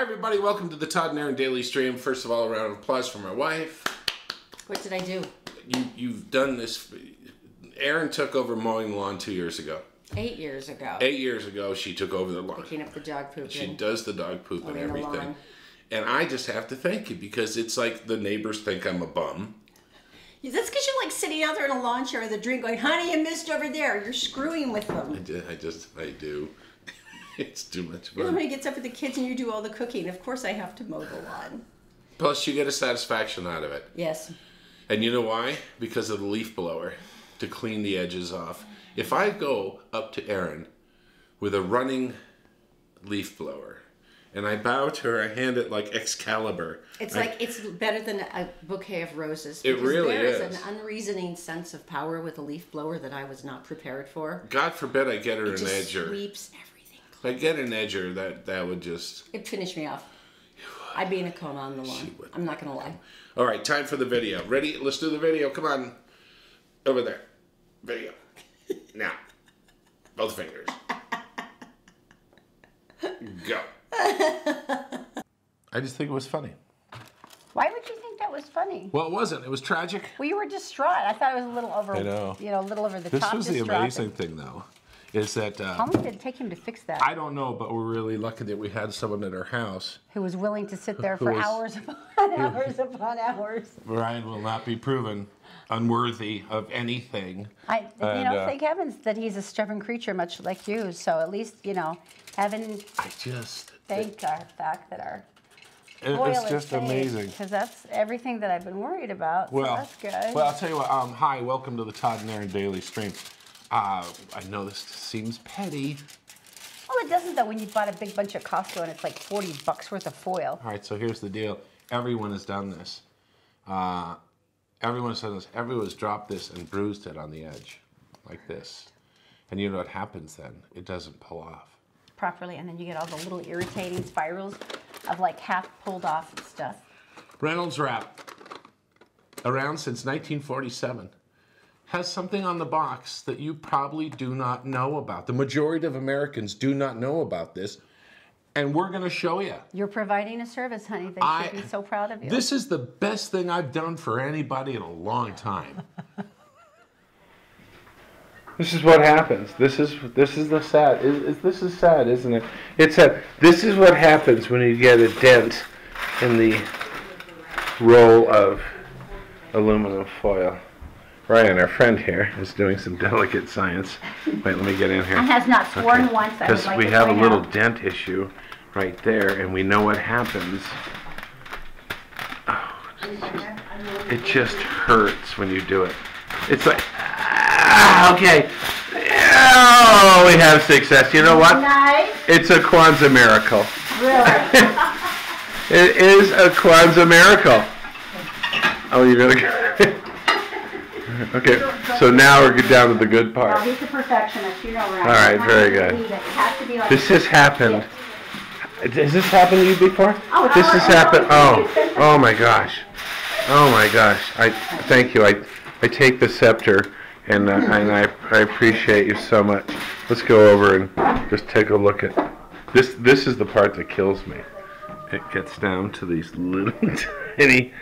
everybody, welcome to the Todd and Erin daily stream. First of all, a round of applause for my wife. What did I do? You've done this. Erin took over mowing the lawn 2 years ago. 8 years ago. 8 years ago, she took over the lawn. Picking up the dog poop. She does the dog poop and everything. And I just have to thank you because it's like the neighbors think I'm a bum. That's because you're like sitting out there in a lawn chair with a drink going, honey, you missed over there. You're screwing with them. I do. It's too much fun. And then when he gets up with the kids and you do all the cooking, of course I have to mow the lawn. Plus, you get a satisfaction out of it. Yes. And you know why? Because of the leaf blower to clean the edges off. If I go up to Erin with a running leaf blower and I bow to her, I hand it like Excalibur. It's like it's better than a bouquet of roses. It really is. There is an unreasoning sense of power with a leaf blower that I was not prepared for. God forbid I get her an edger. It just sweeps everything. If I get an edger, that would just... It'd finish me off. I'd be in a coma on the lawn. I'm not going to lie. All right, time for the video. Ready? Let's do the video. Come on. Over there. Video. Now. Both fingers. Go. I just think it was funny. Why would you think that was funny? Well, it wasn't. It was tragic. Well, you were distraught. I thought it was a little over, I know. You know, a little over the top. This was the amazing thing, though, is that... How long did it take him to fix that? I don't know, but we're really lucky that we had someone at our house. Who was willing to sit there for hours upon hours upon hours. Ryan will not be proven unworthy of anything. Thank heavens that he's a stubborn creature, much like you. So at least, you know, heaven. Thank our fact that our it's just amazing. Because that's everything that I've been worried about. Well, so that's good. Well, I'll tell you what. Hi, welcome to the Todd and Erin daily stream. I know this seems petty. Well, it doesn't though when you bought a big bunch at Costco and it's like $40 worth of foil. All right, so here's the deal. Everyone has done this. Everyone's done this. Everyone's dropped this and bruised it on the edge, like this. And you know what happens then? It doesn't pull off properly, and then you get all the little irritating spirals of like half pulled off stuff. Reynolds Wrap, around since 1947, has something on the box that you probably do not know about. The majority of Americans do not know about this, and we're going to show you. You're providing a service, honey. They should be so proud of you. This is the best thing I've done for anybody in a long time. This is what happens. This is the sad. This is sad, isn't it? It's sad. This is what happens when you get a dent in the roll of aluminum foil. Ryan, our friend here, is doing some delicate science. Wait, let me get in here. And has not sworn once. Because we have a little dent issue right there, and we know what happens. Oh, it just hurts when you do it. It's like, okay. Oh, we have success. You know what? Nice. It's a Kwanzaa miracle. Really? It is a Kwanzaa miracle. Oh, you're going to... Okay, so now we're down to the good part. Well, he's a perfectionist, you know, Ryan. All right, very good. It has to be like this has happened. Has this happened to you before? Oh, this has happened. Oh my gosh. Oh my gosh. Thank you. I take the scepter, and I appreciate you so much. Let's go over and just take a look at this. This is the part that kills me. It gets down to these little tiny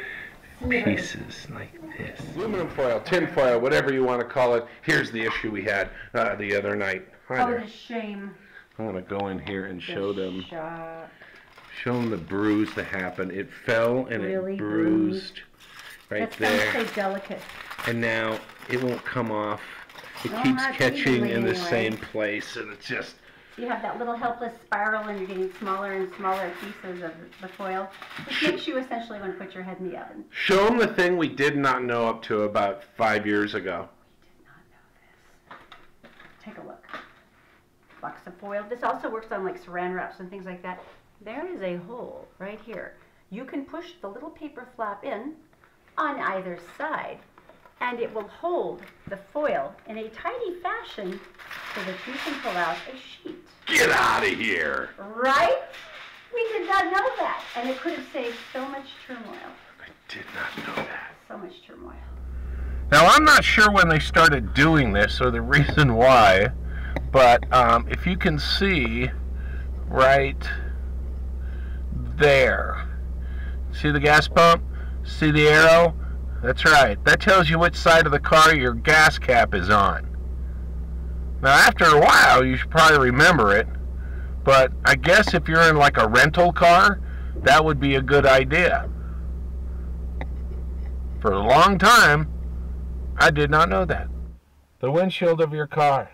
pieces like this. Aluminum foil, tin foil, whatever you want to call it. Here's the issue we had the other night. Oh, the shame. I want to go in here and show them the bruise that happened. It fell and really it bruised right there. That's so delicate. And now it won't come off. It keeps catching in the same place, and it's just... You have that little helpless spiral, and you're getting smaller and smaller pieces of the foil, which makes you essentially want to put your head in the oven. Show them the thing we did not know up to about 5 years ago. We did not know this. Take a look. Box of foil. This also works on like saran wraps and things like that. There is a hole right here. You can push the little paper flap in on either side, and it will hold the foil in a tidy fashion so that you can pull out a sheet. Get out of here! Right? We did not know that, and it could have saved so much turmoil. I did not know that. So much turmoil. Now, I'm not sure when they started doing this or the reason why, but if you can see right there. See the gas pump? See the arrow? That's right. That tells you which side of the car your gas cap is on. Now, after a while, you should probably remember it, but I guess if you're in like a rental car, that would be a good idea. For a long time, I did not know that. The windshield of your car.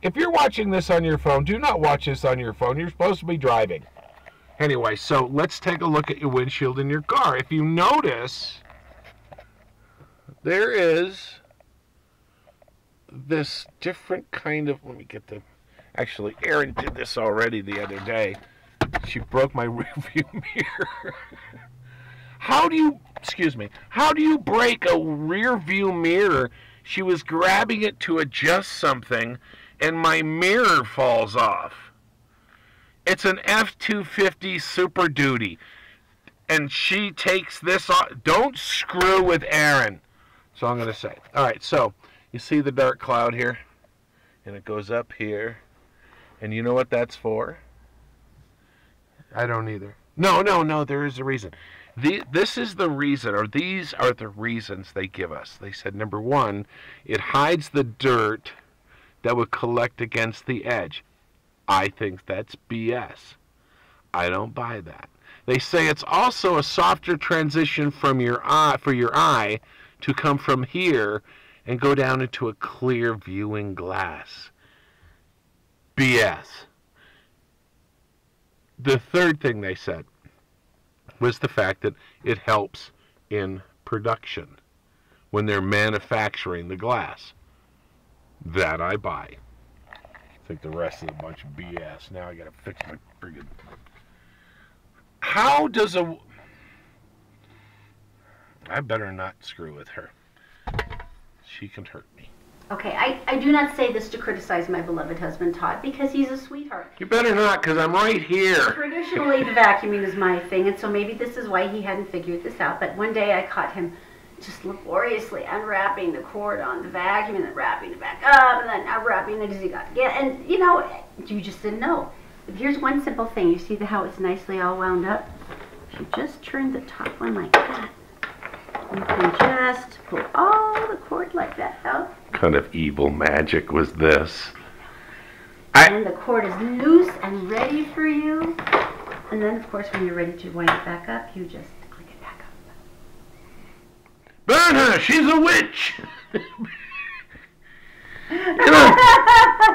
If you're watching this on your phone, do not watch this on your phone. You're supposed to be driving. Anyway, so let's take a look at your windshield in your car. If you notice, there is this different kind of, let me get the, actually, Erin did this already the other day. She broke my rearview mirror. How do you break a rear view mirror? She was grabbing it to adjust something, and my mirror falls off. It's an F-250 Super Duty, and she takes this off. Don't screw with Erin. That's all I'm going to say. All right, so you see the dark cloud here, and it goes up here, and you know what that's for? I don't either. No, there is a reason. This is the reason, or these are the reasons they give us. They said, number one, it hides the dirt that would collect against the edge. I think that's BS. I don't buy that. They say it's also a softer transition from your eye, for your eye to come from here and go down into a clear viewing glass. BS. The third thing they said was the fact that it helps in production when they're manufacturing the glass. That I buy. I think the rest is a bunch of BS. Now I gotta fix my friggin'... How does a... I better not screw with her. She can hurt me. Okay, I do not say this to criticize my beloved husband, Todd, because he's a sweetheart. You better not, because I'm right here. Traditionally, the vacuuming is my thing, and so maybe this is why he hadn't figured this out. But one day I caught him just laboriously unwrapping the cord on the vacuum and then wrapping it back up and then unwrapping it as he got again. And, you know, you just didn't know. But here's one simple thing. You see how it's nicely all wound up? If you just turn the top one like that, you can just pull all the cord like that out. What kind of evil magic was this? And the cord is loose and ready for you. And then, of course, when you're ready to wind it back up, you just click it back up. Burn her! She's a witch! You know,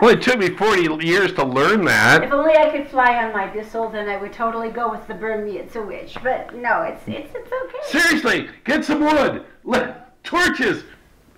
well, it took me 40 years to learn that. If only I could fly on my Bissell, then I would totally go with the burn me, it's a witch. But no, it's okay. Seriously, get some wood, torches.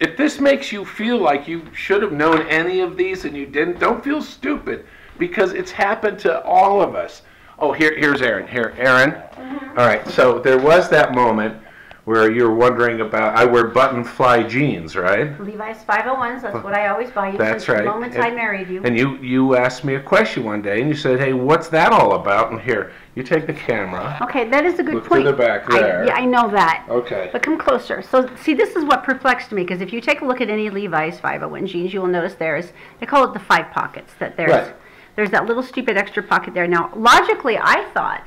If this makes you feel like you should have known any of these and you didn't, don't feel stupid, because it's happened to all of us. Oh, here's Erin. Here, Erin. Mm-hmm. All right, so there was that moment where you're wondering about, I wear button fly jeans, right? Levi's 501s, that's what I always buy you. That's since right. The moment I married you. And you asked me a question one day, and you said, hey, what's that all about? And here, you take the camera. Okay, that is a good Look point. to the back there. Yeah, I know that. Okay. But come closer. So, see, this is what perplexed me, because if you take a look at any Levi's 501 jeans, you will notice they call it the 5 pockets, that Right. There's that little stupid extra pocket there. Now, logically, I thought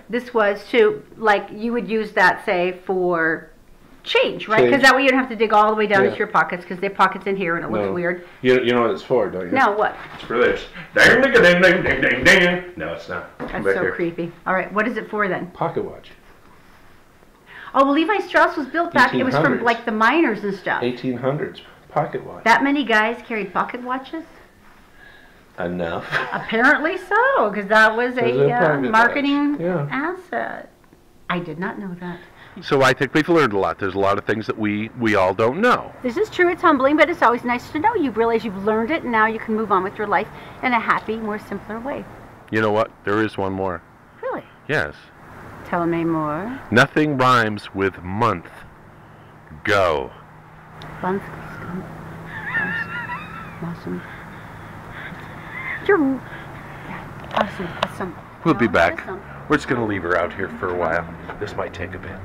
this was to, like, you would use that, say, for change, right? Because that way you don't have to dig all the way down into your pockets, because there are pockets in here and it looks weird. You know what it's for, don't you? No, what? It's for this. Ding, ding, ding, ding, ding, ding, ding. No, it's not. That's so creepy. All right, what is it for then? Pocket watch. Oh, well, Levi Strauss was built back, it was from 1800s. like the miners and stuff. 1800s. Pocket watch. That many guys carried pocket watches? Enough. Apparently so, because that was a marketing Yeah. asset. I did not know that. So I think we've learned a lot. There's a lot of things that we all don't know. This is true. It's humbling, but it's always nice to know. You realize you've learned it, and now you can move on with your life in a happy, more simpler way. You know what? There is one more. Really? Yes. Tell me more. Nothing rhymes with month. Go. Month. Awesome. You're awesome. We'll be back. We're just going to leave her out here for a while. This might take a bit.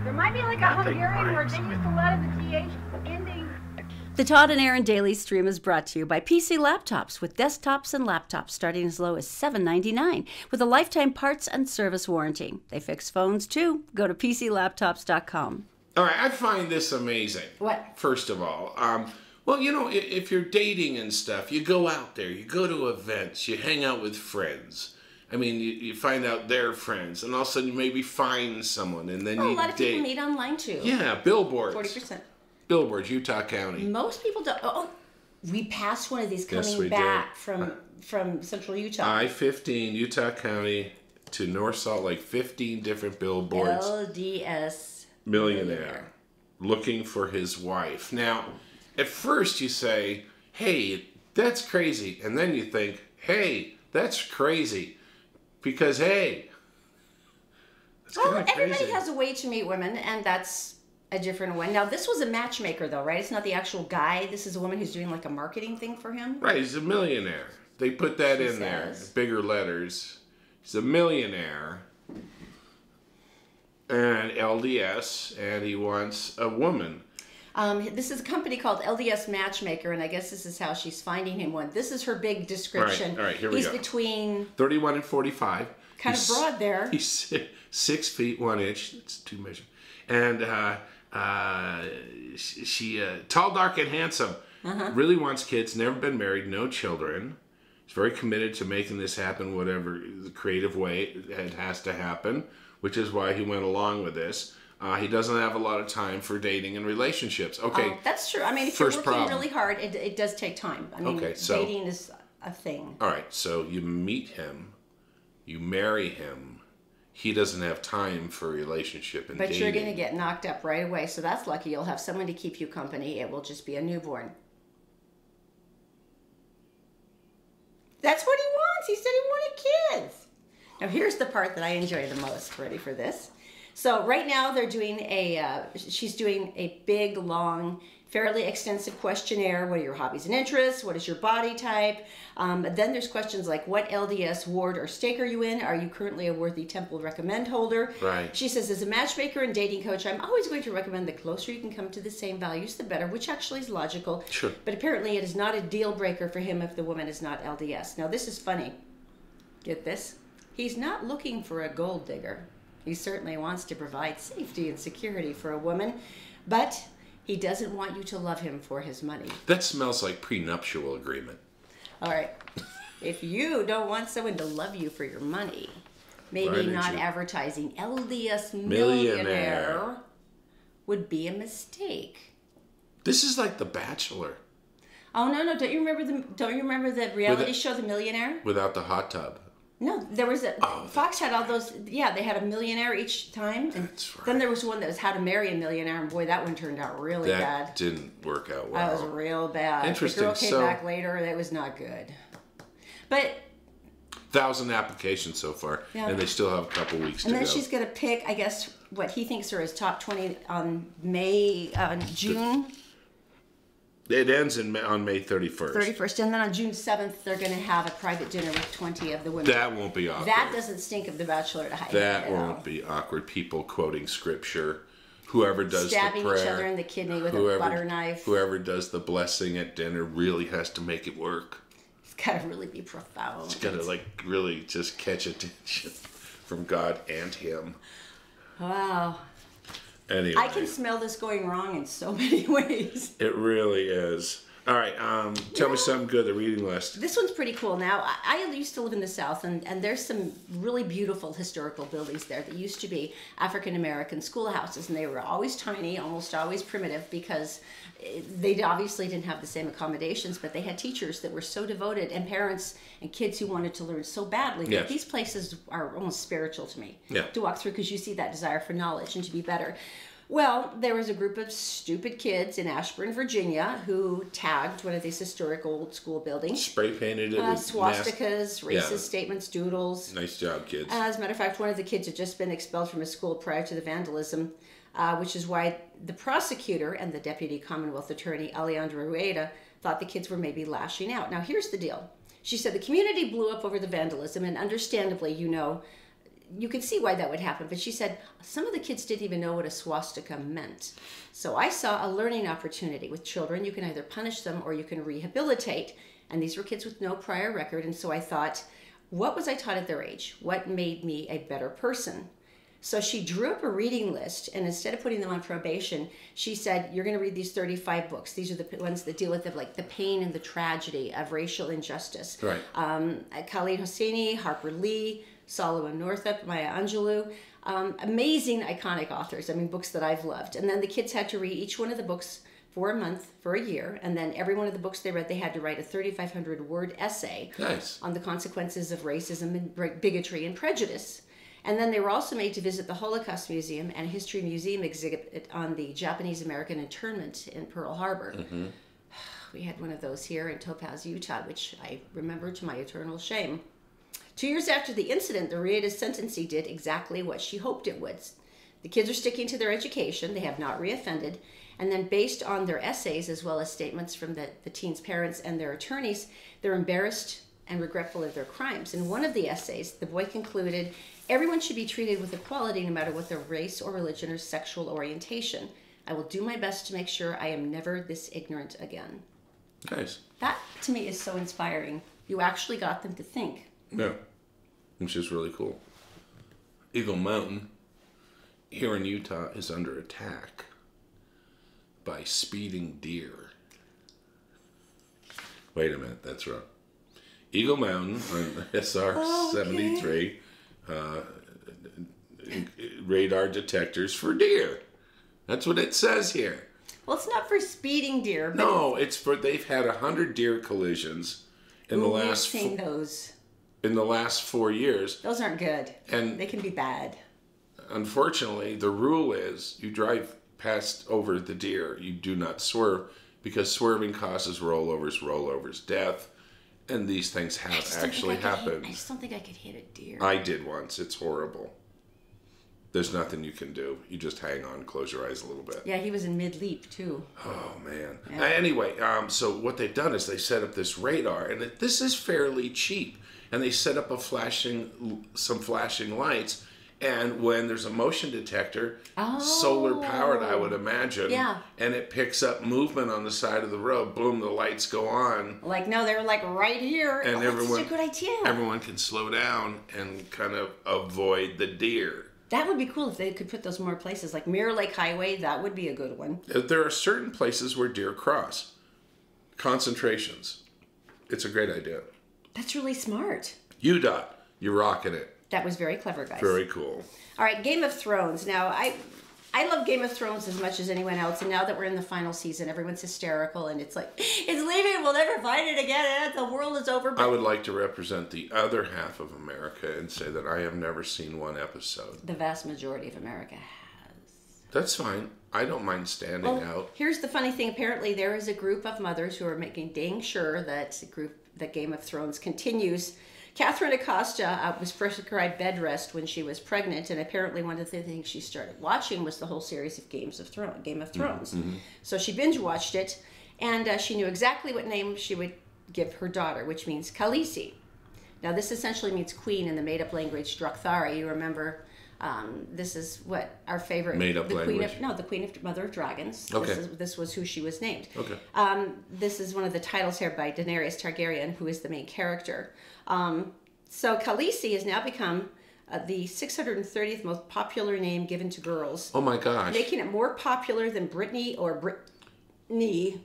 There might be like a Hungarian word. They used a lot of the TH ending. The Todd and Erin Daily Stream is brought to you by PC Laptops, with desktops and laptops starting as low as $7.99 with a lifetime parts and service warranty. They fix phones too. Go to PCLaptops.com. All right, I find this amazing. What? First of all, well, you know, if you're dating and stuff, you go out there, you go to events, you hang out with friends. I mean, you find out they're friends, and all of a sudden you maybe find someone, and then you date. A lot of people meet online too. Yeah, billboards. 40%. Billboards, Utah County. Most people don't. Oh, we passed one of these coming back from central Utah. I-15, Utah County to North Salt Lake, 15 different billboards. LDS Millionaire. Looking for his wife. Now, at first you say, hey, that's crazy. And then you think, hey, that's crazy. Because, hey, that's Well, kind of crazy. everybody has a way to meet women, and that's a different one. Now, this was a matchmaker, though, right? It's not the actual guy. This is a woman who's doing like a marketing thing for him. Right, he's a millionaire. They put that She in there, says. bigger letters. He's a millionaire. And LDS, and he wants a woman. This is a company called LDS Matchmaker, and I guess this is how she's finding him one. This is her big description. All right, here we go. He's between 31 and 45. kind of broad there. He's 6 feet 1 inch. That's 2 measures. And she tall, dark, and handsome. Really wants kids. Never been married. No children. He's very committed to making this happen, whatever the creative way it has to happen, which is why he went along with this. He doesn't have a lot of time for dating and relationships. Okay. That's true. I mean, if First you're working problem. really hard, it does take time. I mean, Okay, so- dating is a thing. All right. So you meet him. You marry him. He doesn't have time for a relationship and But dating. you're going to get knocked up right away, so that's lucky. You'll have someone to keep you company. It will just be a newborn. That's what he wants. He said he wanted kids. Now, here's the part that I enjoy the most. Ready for this? So right now they're doing she's doing a big, long, fairly extensive questionnaire. What are your hobbies and interests? What is your body type? Then there's questions like, what LDS ward or stake are you in? Are you currently a worthy temple recommend holder? Right. She says, as a matchmaker and dating coach, I'm always going to recommend the closer you can come to the same values, the better, which actually is logical. Sure. But apparently it is not a deal breaker for him if the woman is not LDS. Now this is funny. Get this? He's not looking for a gold digger. He certainly wants to provide safety and security for a woman, but he doesn't want you to love him for his money. That smells like prenuptial agreement. All right. If you don't want someone to love you for your money, maybe Why did not you- advertising LDS Millionaire. Millionaire would be a mistake. This is like The Bachelor Oh no, don't you remember the reality show The Millionaire? without the hot tub. No, there was a Fox had all those. Yeah, they had a millionaire each time, and That's right. then there was one that was How to Marry a Millionaire, and boy, that one turned out really That bad. didn't work out That was well. real bad. Interesting, The girl came so- back later. That was not good. But 1,000 applications so far, Yeah. and they still have a couple weeks and to then go. she's gonna pick, I guess, what he thinks are his top 20 on June It ends on May 31st. 31st, and then on June 7th they're gonna have a private dinner with 20 of the women. That won't be awkward. That doesn't stink of The Bachelor to hide. That at all. won't be awkward. People quoting scripture. Whoever does Stabbing the prayer. each other in the kidney with a butter knife. Whoever does the blessing at dinner really has to make it work. It's gotta really be profound. It's got to like really just catch attention from God and him. Wow. Anyway, I can smell this going wrong in so many ways. it really is. All right, tell me something good. The reading list. This one's pretty cool. Now, I used to live in the South, and there's some really beautiful historical buildings there that used to be African-American schoolhouses, and they were always tiny, almost always primitive, because they obviously didn't have the same accommodations, but they had teachers that were so devoted, and parents and kids who wanted to learn so badly. Yes. That these places are almost spiritual to me Yeah. to walk through, because you see that desire for knowledge and to be better. Well, there was a group of stupid kids in Ashburn, Virginia, who tagged one of these historic old school buildings. Spray painted it with Swastikas, racist Yeah. statements, doodles. Nice job, kids. As a matter of fact, one of the kids had just been expelled from his school prior to the vandalism, which is why the prosecutor and the deputy Commonwealth attorney, Alejandra Rueda, thought the kids were maybe lashing out. Now, here's the deal. She said the community blew up over the vandalism, and understandably, you can see why that would happen. But she said some of the kids didn't even know what a swastika meant. So I saw a learning opportunity with children. You can either punish them or you can rehabilitate. And these were kids with no prior record. And so I thought, what was I taught at their age? What made me a better person? So she drew up a reading list, and instead of putting them on probation, she said, you're going to read these 35 books. These are the ones that deal with the pain and the tragedy of racial injustice. Right. Khalid Hosseini, Harper Lee, Solomon Northup, Maya Angelou. Amazing, iconic authors. I mean, books that I've loved. And then the kids had to read each one of the books for a month, for a year, and then every one of the books they read, they had to write a 3,500-word essay on the consequences of racism and bigotry and prejudice. And then they were also made to visit the Holocaust Museum and a History Museum exhibit on the Japanese-American internment in Pearl Harbor. Mm-hmm. We had one of those here in Topaz, Utah, which I remember to my eternal shame. 2 years after the incident, the Rita's sentencing did exactly what she hoped it would. The kids are sticking to their education. They have not reoffended. And then based on their essays, as well as statements from the teens' parents and their attorneys, they're embarrassed and regretful of their crimes. In one of the essays, the boy concluded, everyone should be treated with equality no matter what their race or religion or sexual orientation. I will do my best to make sure I am never this ignorant again. Nice. That, to me, is so inspiring. You actually got them to think. Yeah. Which is really cool. Eagle Mountain here in Utah is under attack by speeding deer. Wait a minute, that's wrong. Eagle Mountain on SR 73 radar detectors for deer. That's what it says here. Well, it's not for speeding deer. But no, it's for, they've had 100 deer collisions in the last. We've seen those. In the last 4 years. Those aren't good. And they can be bad. Unfortunately, the rule is you drive past over the deer. You do not swerve because swerving causes rollovers, death. And these things have actually happened. I just don't think I could hit a deer. I did once. It's horrible. There's nothing you can do. You just hang on, close your eyes a little bit. Yeah, he was in mid-leap, too. Oh, man. Yeah. Anyway, so what they've done is they set up this radar, and this is fairly cheap. And they set up some flashing lights, and when there's a motion detector, solar powered, I would imagine, and it picks up movement on the side of the road, boom, the lights go on. Like, no, they're like right here. And that's such a good idea. Everyone can slow down and kind of avoid the deer. That would be cool if they could put those more places, like Mirror Lake Highway. That would be a good one. There are certain places where deer cross. Concentrations. It's a great idea. That's really smart. UDOT, you're rocking it. That was very clever, guys. Very cool. All right, Game of Thrones. Now, I love Game of Thrones as much as anyone else, and now that we're in the final season, everyone's hysterical, and it's like, it's leaving, we'll never find it again, the world is over. I would like to represent the other half of America and say that I have never seen one episode. The vast majority of America has. That's fine. I don't mind standing out. Here's the funny thing. Apparently, there is a group of mothers who are making dang sure that Game of Thrones continues. Catherine Acosta was prescribed bed rest when she was pregnant, and apparently one of the things she started watching was the whole series of Game of Thrones. Mm-hmm. So she binge watched it, and she knew exactly what name she would give her daughter, which means Khaleesi. Now this essentially means queen in the made-up language Drakthari. You remember, this is what our favorite made-up language. The Queen of Mother of Dragons. Okay. This was who she was named. Okay. This is one of the titles here by Daenerys Targaryen, who is the main character. So Khaleesi has now become the 630th most popular name given to girls. Oh my gosh. Making it more popular than Brittany or Brittany.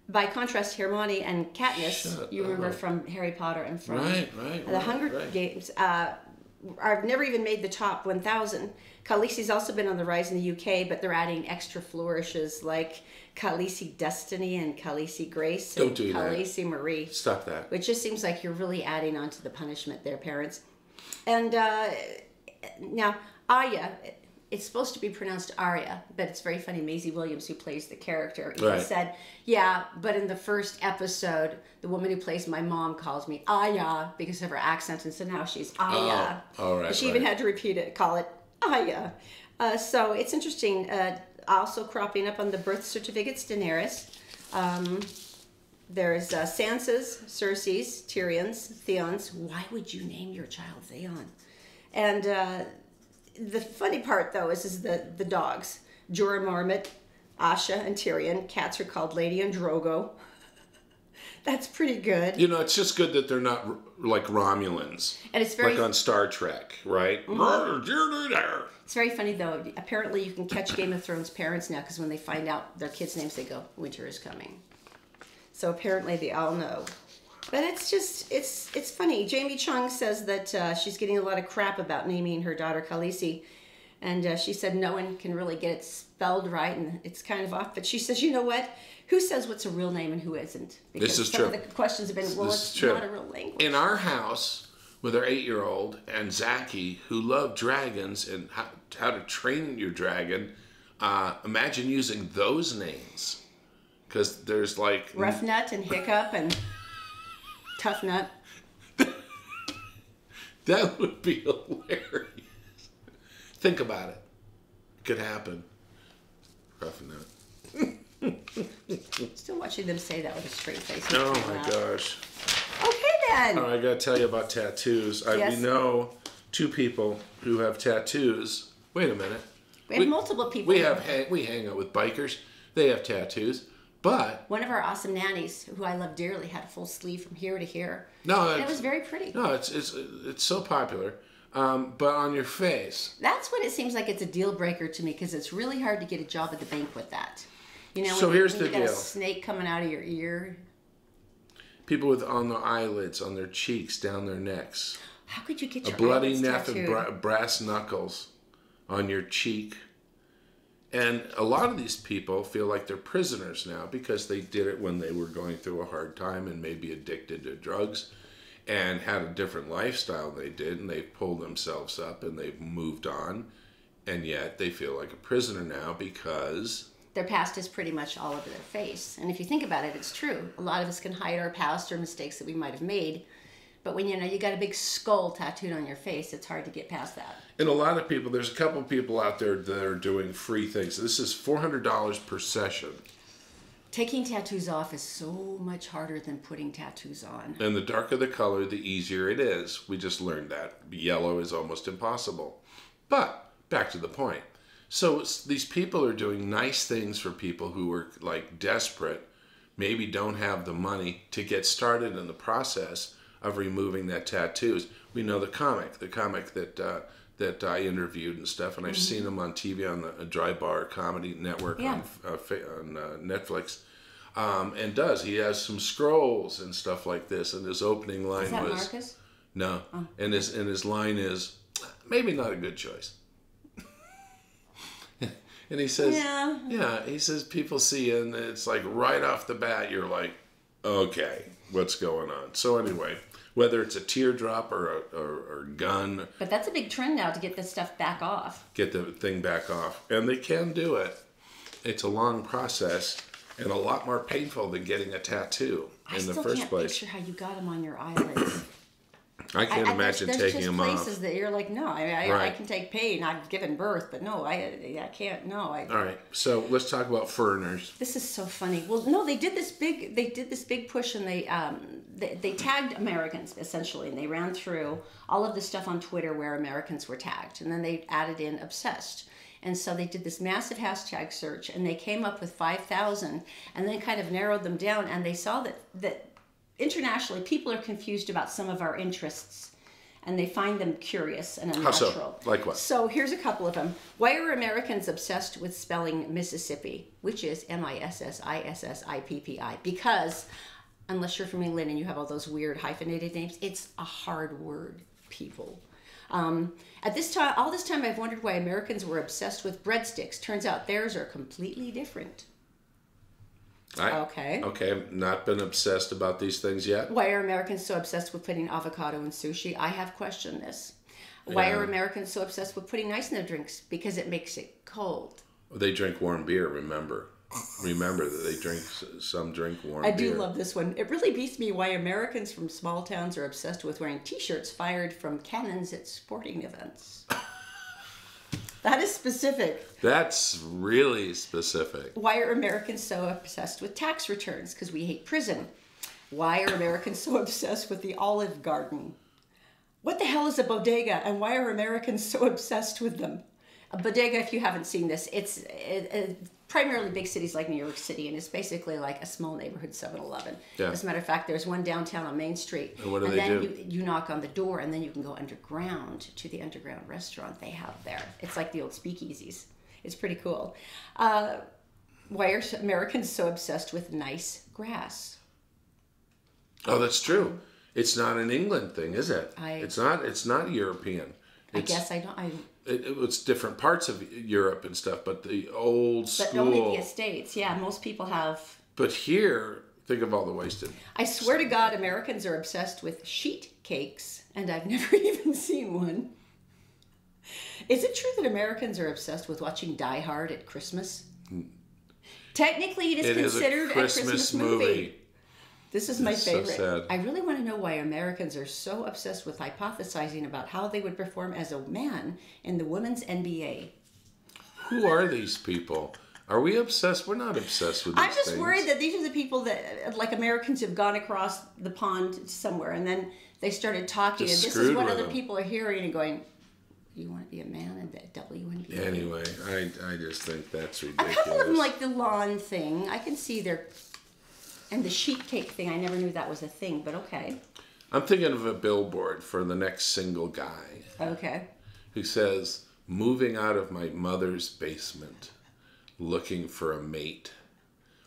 By contrast, Hermione and Katniss, you remember from Harry Potter and from the Hunger Games, I've never even made the top 1,000. Khaleesi's also been on the rise in the UK, but they're adding extra flourishes like Khaleesi Destiny and Khaleesi Grace and Khaleesi Marie. Stop that. Which just seems like you're really adding on to the punishment there, parents. And now, Arya, it's supposed to be pronounced Arya, but it's very funny. Maisie Williams, who plays the character, said, yeah, but in the first episode, the woman who plays my mom calls me Aya because of her accent, and so now she's Aya. Oh, all right. She even had to repeat it, call it Aya. So it's interesting. Also cropping up on the birth certificates, Daenerys. There's Sansa's, Cersei's, Tyrion's, Theon's. Why would you name your child Theon? And the funny part, though, is the dogs. Jorah Mormont, Asha, and Tyrion. Cats are called Lady and Drogo. That's pretty good. You know, it's just good that they're not like Romulans. And it's very... Like on Star Trek, right? Mm-hmm. It's very funny, though. Apparently, you can catch Game of Thrones parents now, because when they find out their kids' names, they go, winter is coming. So apparently they all know. But it's just, it's funny. Jamie Chung says that she's getting a lot of crap about naming her daughter Khaleesi. And she said no one can really get it spelled right, and it's kind of off. But she says, you know what? Who says what's a real name and who isn't? Because this is some true. of the questions have been, well, it's not a real language. In our house, with our 8-year-old and Zachy, who love dragons and how to train your dragon, imagine using those names. Because there's like... Rough Nut and Hiccup and Tough Nut. That would be hilarious. Think about it. It could happen. Rough Nut. Still watching them say that with a straight face. Oh my gosh. Okay then. Oh, I gotta tell you about tattoos. Yes. We know 2 people who have tattoos. Wait a minute. We have multiple people. We hang out with bikers. They have tattoos. But one of our awesome nannies, who I love dearly, had a full sleeve from here to here. No, and it was very pretty. No, it's so popular. But on your face. That's when it seems like it's a deal breaker to me, because it's really hard to get a job at the bank with that. You know, so here's the you got deal. A snake coming out of your ear. People with on their eyelids, on their cheeks, down their necks. How could you get your a bloody eyelids neck tattooed? of brass knuckles on your cheek. And a lot of these people feel like they're prisoners now because they did it when they were going through a hard time and maybe addicted to drugs and had a different lifestyle than they did, and they've pulled themselves up and they've moved on, and yet they feel like a prisoner now because their past is pretty much all over their face. And if you think about it, it's true. A lot of us can hide our past or mistakes that we might have made. But when you got a big skull tattooed on your face, it's hard to get past that. And a lot of people, there's a couple of people out there that are doing free things. This is $400 per session. Taking tattoos off is so much harder than putting tattoos on. And the darker the color, the easier it is. We just learned that. Yellow is almost impossible. But, back to the point. So these people are doing nice things for people who are like desperate, maybe don't have the money to get started in the process of removing that tattoos. We know the comic that I interviewed and stuff, and I've seen him on TV on the Dry Bar Comedy Network on Netflix. And he has some scrolls and stuff like this, and his opening line is that was Marcus? No. Oh. And his line is maybe not a good choice. And he says, he says, people see you, and it's like right off the bat, you're like, okay, what's going on? So anyway, whether it's a teardrop or a gun. But that's a big trend now to get this stuff back off. Get the thing back off. And they can do it. It's a long process and a lot more painful than getting a tattoo in the first place. I still can't picture how you got them on your eyelids. I can't imagine taking them off. There's just places that you're like, no, I can take pain. I've given birth, but no, I can't. No, All right, so let's talk about foreigners. This is so funny. Well, no, they did this big push, and they tagged Americans essentially, and they ran through all of the stuff on Twitter where Americans were tagged, and then they added in obsessed. And so they did this massive hashtag search, and they came up with 5,000, and then kind of narrowed them down, and they saw that internationally, people are confused about some of our interests, and they find them curious and unnatural. How so? Like what? So here's a couple of them. Why are Americans obsessed with spelling Mississippi, which is Mississippi? Because, unless you're from England and you have all those weird hyphenated names, it's a hard word, people. At this time, all this time, I've wondered why Americans were obsessed with breadsticks. Turns out theirs are completely different. Okay, I've not been obsessed about these things yet. Why are Americans so obsessed with putting avocado in sushi? I have questioned this. Why are Americans so obsessed with putting ice in their drinks? Because it makes it cold. They drink warm beer, remember. Remember that they drink warm beer. I do love this one. It really beats me why Americans from small towns are obsessed with wearing t-shirts fired from cannons at sporting events. That is specific. That's really specific. Why are Americans so obsessed with tax returns? Because we hate prison. Why are Americans so obsessed with the Olive Garden? What the hell is a bodega, and why are Americans so obsessed with them? A bodega, if you haven't seen this, it's primarily big cities like New York City, and it's basically like a small neighborhood 7-Eleven. Yeah. As a matter of fact, there's one downtown on Main Street. And what do they then do? You knock on the door, and then you can go underground to the underground restaurant they have there. It's like the old speakeasies. It's pretty cool. Why are Americans so obsessed with nice grass? Oh, that's true. It's not an England thing, is it? It's not European. I guess I don't. It's different parts of Europe and stuff, but the old school. But only the estates. Yeah, most people have. But here, think of all the wasted. I swear to God, Americans are obsessed with sheet cakes, and I've never even seen one. Is it true that Americans are obsessed with watching Die Hard at Christmas? Technically, it is considered a Christmas movie. This is my favorite. So sad. I really want to know why Americans are so obsessed with hypothesizing about how they would perform as a man in the women's NBA. Who are these people? Are we obsessed? We're not obsessed with these I'm just things. worried that these are the people that, like, Americans have gone across the pond somewhere, and then they started talking, Just and this is what screwed other with people are hearing and going, you want to be a man in the WNBA? Anyway, I just think that's A ridiculous. couple of them, like the lawn thing, I can see their... And the sheet cake thing, I never knew that was a thing, but okay. I'm thinking of a billboard for the next single guy. Okay. Who says, moving out of my mother's basement, looking for a mate.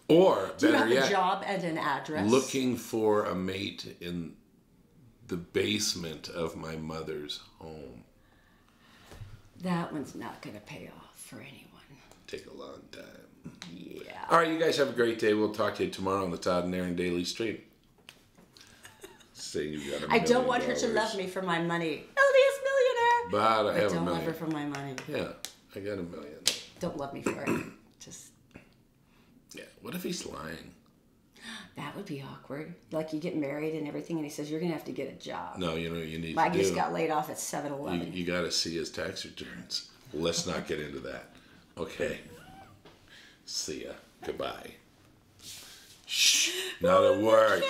Or, Do you better have yet, a job and an address? looking for a mate in the basement of my mother's home. That one's not going to pay off for anyone. Take a long time. Yeah. All right, you guys have a great day. We'll talk to you tomorrow on the Todd and Erin Daily Stream. Say you got $1 I don't million. want her to love me for my money. LDS Millionaire! But I have don't $1 love million. her for my money. Yeah, I got $1 million. Don't love me for it. Just... Yeah, what if he's lying? That would be awkward. Like, you get married and everything, and he says, you're going to have to get a job. No, you know what you need I to do? just got laid off at 7-Eleven. You got to see his tax returns. Let's not get into that. Okay. See ya. Goodbye. Shh. Not a word.